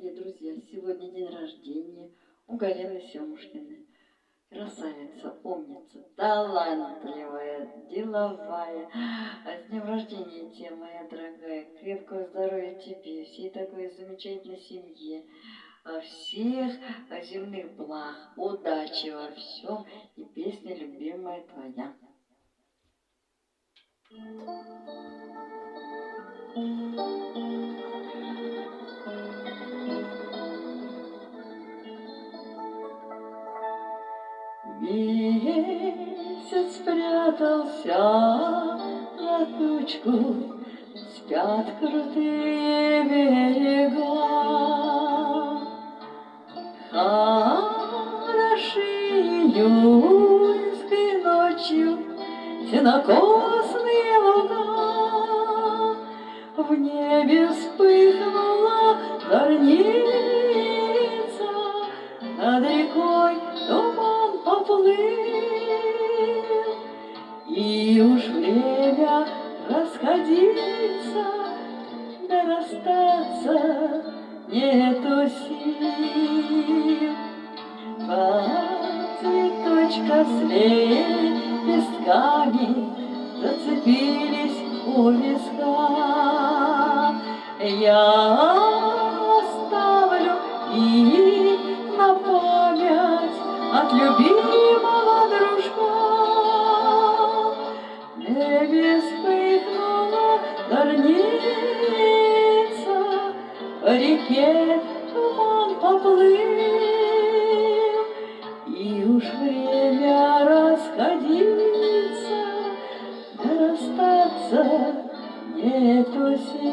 дорогие друзья! Сегодня день рождения у Галины Семушкиной. Красавица, умница, талантливая, деловая. С днем рождения тебе, моя дорогая! Крепкого здоровья тебе, всей такой замечательной семье, всех земных благ, удачи во всем и песня любимая твоя. Месяц спрятался за тучку, спят крутые берега. Хороши июньской ночью сенокосные луга. В небе вспыхнула зорница, над рекой туман поплыл, и уж время расходиться, да расстаться нету сил. Два цветочка с лепестками зацепились у виска. Я оставлю их на память от любимого дружка. В небе вспыхнула зорница, по реке туман поплыл, и уж время расходиться, да расстаться нету сил.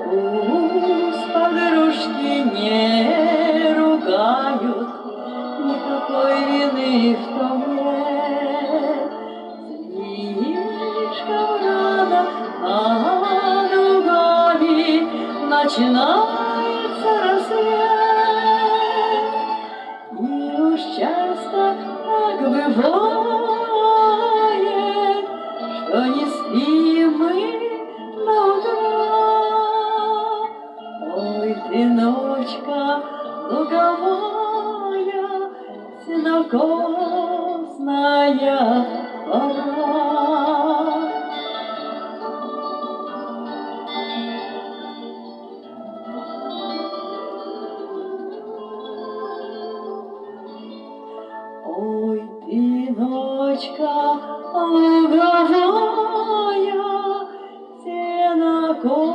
Пусть подружки не ругают, никакой вины в том нет. Слишком рано над лугами начинается рассвет. И уж часто так бывает, что не спим мы до утра. Ой, ты, ночка луговая, сенокосная пора. Ой, ты, ночка луговая, сенокосная